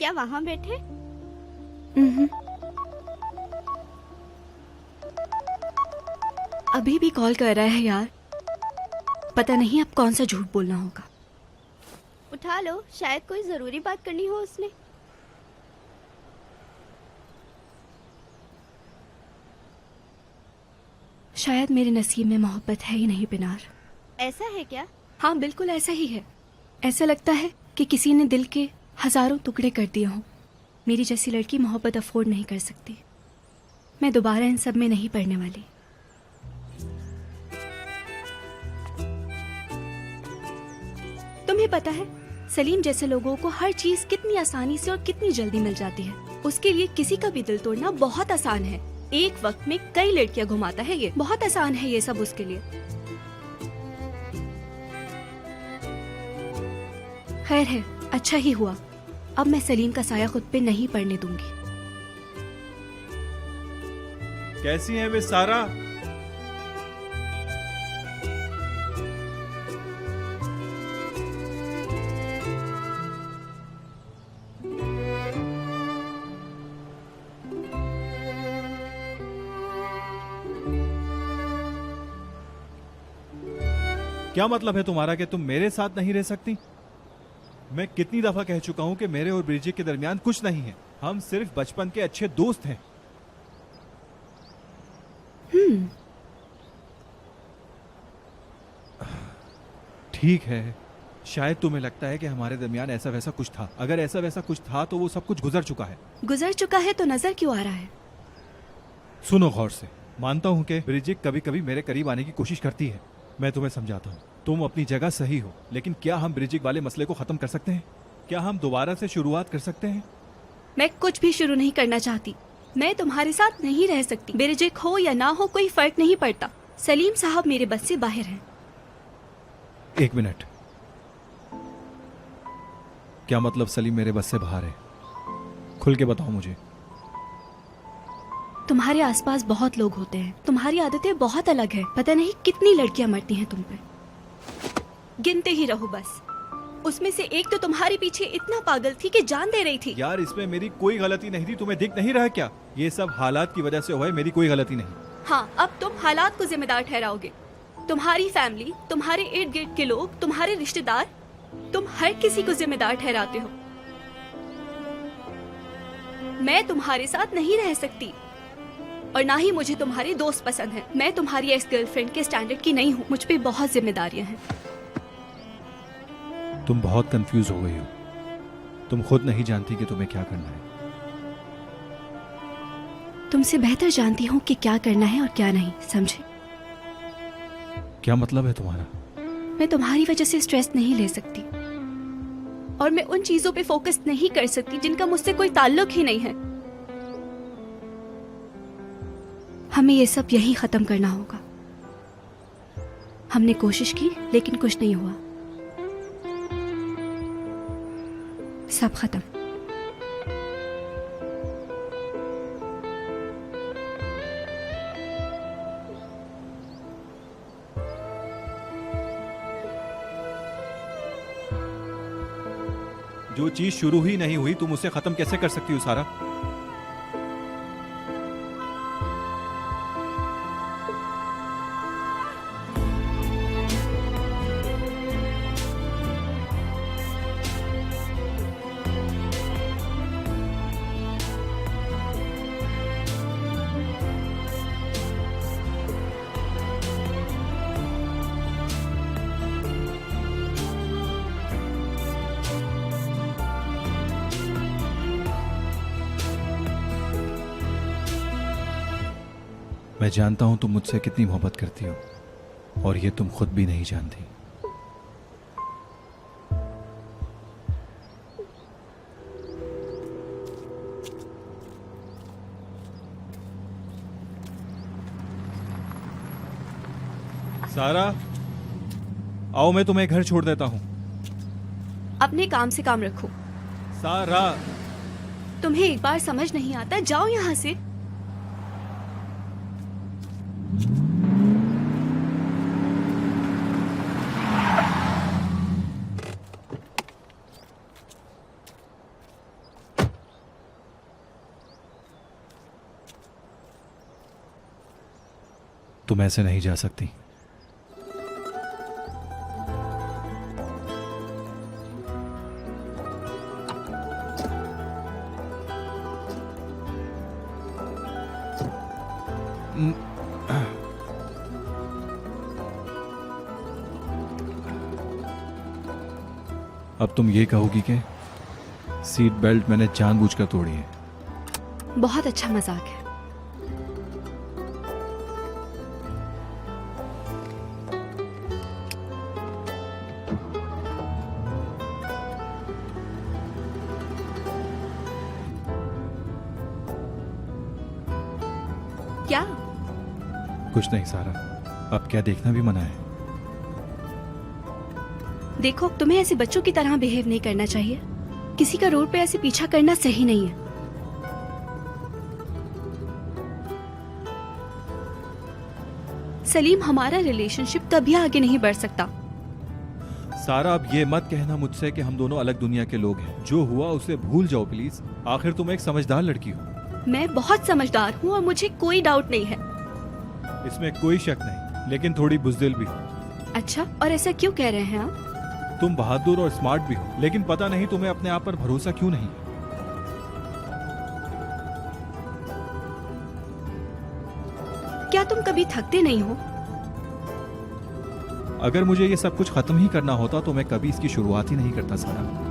क्या वहाँ बैठे? अभी भी कॉल कर रहा है यार। पता नहीं अब कौन सा झूठ बोलना होगा। उठा लो, शायद कोई जरूरी बात करनी हो उसने। शायद मेरे नसीब में मोहब्बत है ही नहीं पिनार। ऐसा है क्या? हाँ बिल्कुल ऐसा ही है। ऐसा लगता है कि किसी ने दिल के हजारों टुकड़े कर दिए हों। मेरी जैसी लड़की मोहब्बत अफोर्ड नहीं कर सकती। मैं दोबारा इन सब में नहीं पड़ने वाली। तुम्हें पता है सलीम जैसे लोगों को हर चीज कितनी आसानी से और कितनी जल्दी मिल जाती है। उसके लिए किसी का भी दिल तोड़ना बहुत आसान है। एक वक्त में कई लड़कियां घुमाता है। ये बहुत आसान है ये सब उसके लिए। खैर है, अच्छा ही हुआ। अब मैं सलीम का साया खुद पे नहीं पड़ने दूंगी। कैसी है वे सारा? क्या मतलब है तुम्हारा कि तुम मेरे साथ नहीं रह सकती? मैं कितनी दफा कह चुका हूं कि मेरे और ब्रिजिट के दरमियान कुछ नहीं है। हम सिर्फ बचपन के अच्छे दोस्त हैं। ठीक है, शायद तुम्हें लगता है कि हमारे दरमियान ऐसा वैसा कुछ था। अगर ऐसा वैसा कुछ था तो वो सब कुछ गुजर चुका है। गुजर चुका है तो नजर क्यों आ रहा है? सुनो गौर से। मानता हूं कि ब्रिजिट कभी कभी मेरे करीब आने की कोशिश करती है। मैं तुम्हें समझाता हूं। तुम अपनी जगह सही हो, लेकिन क्या हम ब्रिजिट वाले मसले को खत्म कर सकते हैं? क्या हम दोबारा से शुरुआत कर सकते हैं? मैं कुछ भी शुरू नहीं करना चाहती। मैं तुम्हारे साथ नहीं रह सकती। ब्रिजिट हो या ना हो कोई फर्क नहीं पड़ता। सलीम साहब मेरे बस से बाहर हैं। एक मिनट, क्या मतलब सलीम मेरे बस से बाहर है? खुल के बताओ मुझे। तुम्हारे आसपास बहुत लोग होते हैं। तुम्हारी आदतें बहुत अलग है। पता नहीं कितनी लड़कियां मरती हैं तुम पे। गिनते ही रहो बस। उसमें से एक तो तुम्हारे पीछे इतना पागल थी कि जान दे रही थी। यार इसमें मेरी कोई गलती नहीं थी। तुम्हें दिख नहीं रहा क्या? ये सब हालात की वजह से हुआ है, मेरी कोई गलती नहीं। हाँ, अब तुम हालात को जिम्मेदार ठहराओगे। तुम्हारी फैमिली, तुम्हारे इर्द गिर्द के लोग, तुम्हारे रिश्तेदार, तुम हर किसी को जिम्मेदार ठहराते हो। मैं तुम्हारे साथ नहीं रह सकती और ना ही मुझे तुम्हारे दोस्त पसंद हैं। मैं तुम्हारी एक्स गर्लफ्रेंड के स्टैंडर्ड की नहीं हूँ। मुझ पे बहुत जिम्मेदारियां हैं। तुम बहुत कंफ्यूज हो गई हो। तुम खुद नहीं जानती कि तुम्हें क्या करना है। तुमसे बेहतर जानती हूँ कि क्या करना है और क्या नहीं, समझे? क्या मतलब है तुम्हारा? मैं तुम्हारी वजह से स्ट्रेस नहीं ले सकती और मैं उन चीजों पे फोकस नहीं कर सकती जिनका मुझसे कोई ताल्लुक ही नहीं है। हमें ये सब यहीं खत्म करना होगा। हमने कोशिश की लेकिन कुछ नहीं हुआ। सब खत्म। जो चीज शुरू ही नहीं हुई तुम उसे खत्म कैसे कर सकती हो सारा? मैं जानता हूं तुम मुझसे कितनी मोहब्बत करती हो और ये तुम खुद भी नहीं जानती। सारा, आओ मैं तुम्हें घर छोड़ देता हूं। अपने काम से काम रखो। सारा, तुम्हें एक बार समझ नहीं आता? जाओ यहाँ से। तुम ऐसे नहीं जा सकती। अब तुम ये कहोगी कि सीट बेल्ट मैंने जानबूझकर तोड़ी है। बहुत अच्छा मजाक है। क्या? कुछ नहीं सारा, अब क्या देखना भी मना है। देखो, तुम्हें ऐसे बच्चों की तरह बिहेव नहीं करना चाहिए। किसी का रोड पे ऐसे पीछा करना सही नहीं है। सलीम, हमारा रिलेशनशिप कभी आगे नहीं बढ़ सकता। सारा, अब ये मत कहना मुझसे कि हम दोनों अलग दुनिया के लोग हैं। जो हुआ उसे भूल जाओ प्लीज। आखिर तुम एक समझदार लड़की हो। मैं बहुत समझदार हूँ और मुझे कोई डाउट नहीं है। इसमें कोई शक नहीं, लेकिन थोड़ी बुज़दिल भी हो। अच्छा, और ऐसा क्यों कह रहे हैं आप? तुम बहादुर और स्मार्ट भी हो, लेकिन पता नहीं तुम्हें अपने आप पर भरोसा क्यों नहीं। क्या तुम कभी थकते नहीं हो? अगर मुझे ये सब कुछ खत्म ही करना होता तो मैं कभी इसकी शुरुआत ही नहीं करता सारा।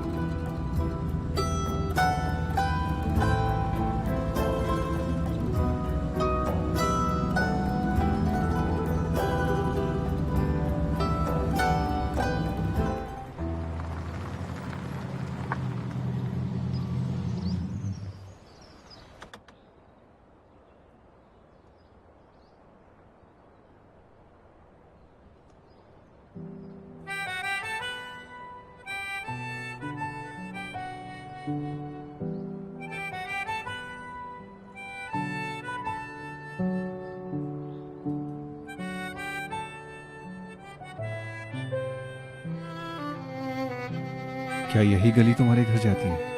क्या यही गली तुम्हारे घर जाती है?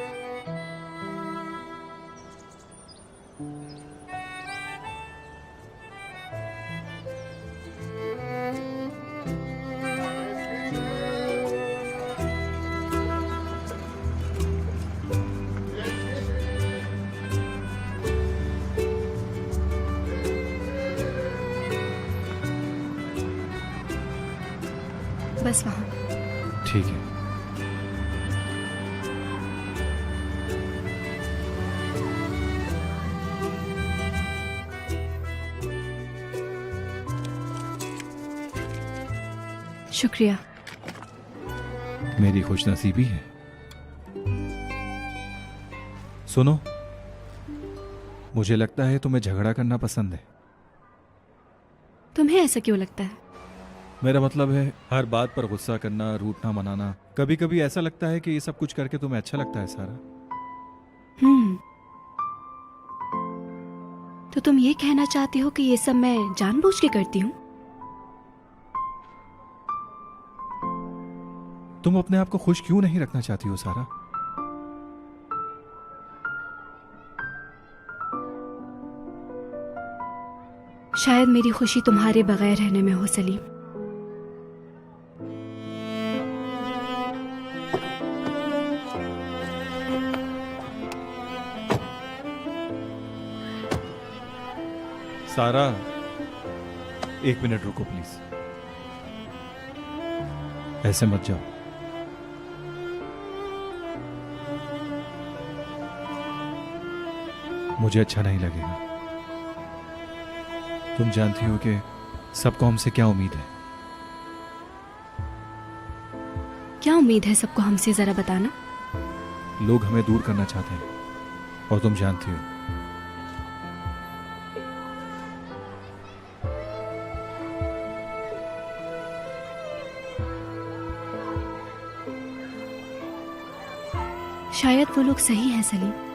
बस वहाँ। ठीक है। शुक्रिया। मेरी खुशनसीबी है। सुनो, मुझे लगता है तुम्हें झगड़ा करना पसंद है। तुम्हें ऐसा क्यों लगता है? मेरा मतलब है हर बात पर गुस्सा करना, रूठना मनाना। कभी कभी ऐसा लगता है कि ये सब कुछ करके तुम्हें अच्छा लगता है सारा। तो तुम ये कहना चाहती हो कि ये सब मैं जानबूझ के करती हूँ? तुम अपने आप को खुश क्यों नहीं रखना चाहती हो सारा? शायद मेरी खुशी तुम्हारे बगैर रहने में हो सलीम। सारा, एक मिनट रुको प्लीज। ऐसे मत जाओ। मुझे अच्छा नहीं लगेगा। तुम जानती हो कि सबको हमसे क्या उम्मीद है। क्या उम्मीद है सबको हमसे, जरा बताना। लोग हमें दूर करना चाहते हैं, और तुम जानती हो। शायद वो लोग सही हैं सलीम।